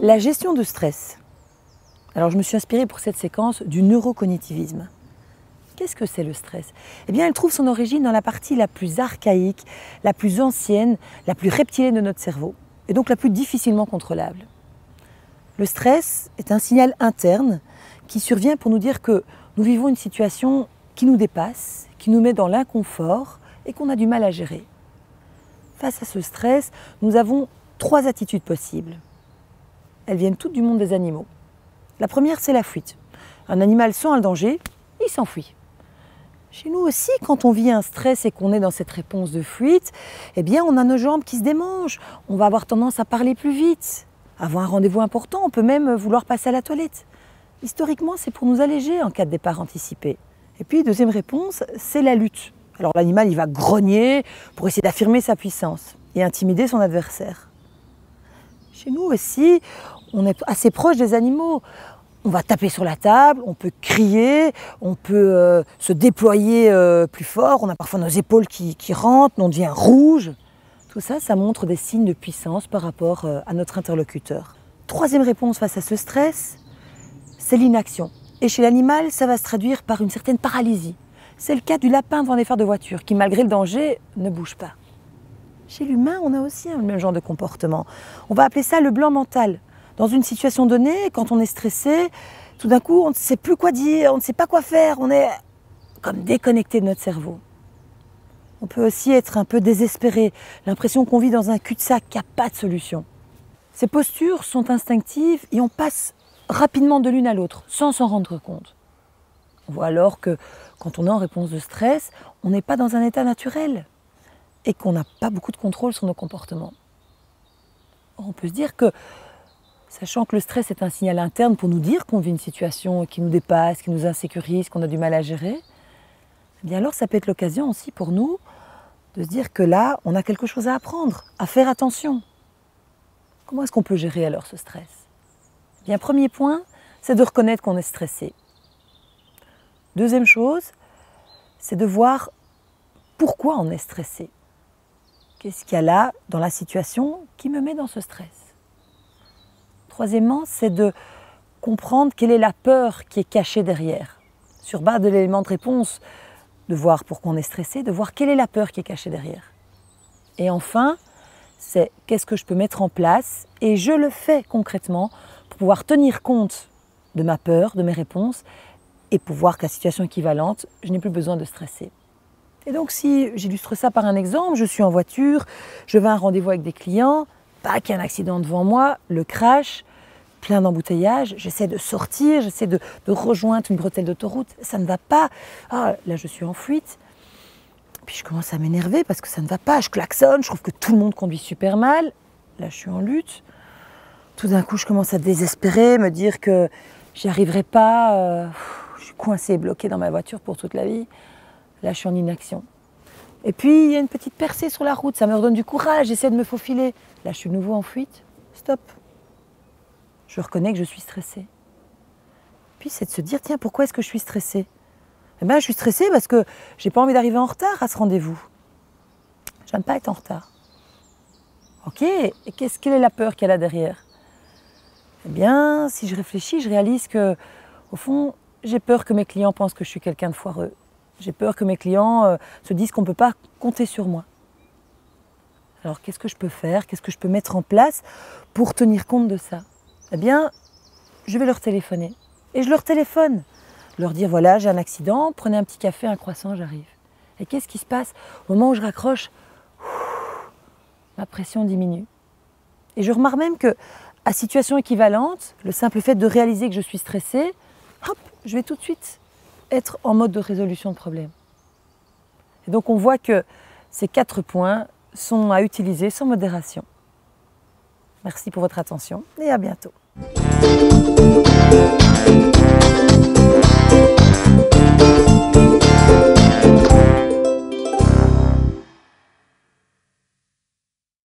La gestion de stress. Alors je me suis inspirée pour cette séquence du neurocognitivisme. Qu'est-ce que c'est le stress? Eh bien, elle trouve son origine dans la partie la plus archaïque, la plus ancienne, la plus reptilienne de notre cerveau, et donc la plus difficilement contrôlable. Le stress est un signal interne qui survient pour nous dire que nous vivons une situation qui nous dépasse, qui nous met dans l'inconfort et qu'on a du mal à gérer. Face à ce stress, nous avons 3 attitudes possibles. Elles viennent toutes du monde des animaux. La première, c'est la fuite. Un animal sent un danger, il s'enfuit. Chez nous aussi, quand on vit un stress et qu'on est dans cette réponse de fuite, eh bien, on a nos jambes qui se démangent. On va avoir tendance à parler plus vite. Avant un rendez-vous important, on peut même vouloir passer à la toilette. Historiquement, c'est pour nous alléger en cas de départ anticipé. Et puis, deuxième réponse, c'est la lutte. Alors l'animal, il va grogner pour essayer d'affirmer sa puissance et intimider son adversaire. Chez nous aussi, on est assez proche des animaux. On va taper sur la table, on peut crier, on peut se déployer plus fort. On a parfois nos épaules qui rentrent, on devient rouge. Tout ça, ça montre des signes de puissance par rapport à notre interlocuteur. Troisième réponse face à ce stress, c'est l'inaction. Et chez l'animal, ça va se traduire par une certaine paralysie. C'est le cas du lapin devant des phares de voiture qui, malgré le danger, ne bouge pas. Chez l'humain, on a aussi un même genre de comportement. On va appeler ça le blanc mental. Dans une situation donnée, quand on est stressé, tout d'un coup, on ne sait plus quoi dire, on ne sait pas quoi faire, on est comme déconnecté de notre cerveau. On peut aussi être un peu désespéré, l'impression qu'on vit dans un cul-de-sac, qu'il n'y a pas de solution. Ces postures sont instinctives et on passe rapidement de l'une à l'autre, sans s'en rendre compte. On voit alors que quand on est en réponse de stress, on n'est pas dans un état naturel et qu'on n'a pas beaucoup de contrôle sur nos comportements. On peut se dire que, sachant que le stress est un signal interne pour nous dire qu'on vit une situation qui nous dépasse, qui nous insécurise, qu'on a du mal à gérer, eh bien alors ça peut être l'occasion aussi pour nous de se dire que là, on a quelque chose à apprendre, à faire attention. Comment est-ce qu'on peut gérer alors ce stress? Eh bien, premier point, c'est de reconnaître qu'on est stressé. Deuxième chose, c'est de voir pourquoi on est stressé. Qu'est-ce qu'il y a là dans la situation qui me met dans ce stress? Troisièmement, c'est de comprendre quelle est la peur qui est cachée derrière. Sur base de l'élément de réponse, de voir pourquoi on est stressé, de voir quelle est la peur qui est cachée derrière. Et enfin, c'est qu'est-ce que je peux mettre en place, et je le fais concrètement pour pouvoir tenir compte de ma peur, de mes réponses, et pour voir qu'à situation équivalente, je n'ai plus besoin de stresser. Et donc si j'illustre ça par un exemple, je suis en voiture, je vais à un rendez-vous avec des clients, pas qu'il y ait un accident devant moi, le crash, plein d'embouteillages, j'essaie de sortir, j'essaie de rejoindre une bretelle d'autoroute, ça ne va pas. Ah, là je suis en fuite, puis je commence à m'énerver parce que ça ne va pas, je klaxonne, je trouve que tout le monde conduit super mal, là je suis en lutte. Tout d'un coup je commence à désespérer, me dire que j'y arriverai pas, je suis coincée, bloquée dans ma voiture pour toute la vie. Là, je suis en inaction. Et puis, il y a une petite percée sur la route, ça me redonne du courage, j'essaie de me faufiler. Là, je suis de nouveau en fuite. Stop. Je reconnais que je suis stressée. Puis, c'est de se dire, tiens, pourquoi est-ce que je suis stressée? Eh bien, je suis stressée parce que j'ai pas envie d'arriver en retard à ce rendez-vous. J'aime pas être en retard. Ok, et quelle est la peur qu'il y a là derrière? Eh bien, si je réfléchis, je réalise que, au fond, j'ai peur que mes clients pensent que je suis quelqu'un de foireux. J'ai peur que mes clients se disent qu'on ne peut pas compter sur moi. Alors, qu'est-ce que je peux faire? Qu'est-ce que je peux mettre en place pour tenir compte de ça? Eh bien, je vais leur téléphoner. Et je leur téléphone. Leur dire, voilà, j'ai un accident, prenez un petit café, un croissant, j'arrive. Et qu'est-ce qui se passe? Au moment où je raccroche, ma pression diminue. Et je remarque même que, à situation équivalente, le simple fait de réaliser que je suis stressée, hop, je vais tout de suite être en mode de résolution de problème. Et donc on voit que ces 4 points sont à utiliser sans modération. Merci pour votre attention et à bientôt.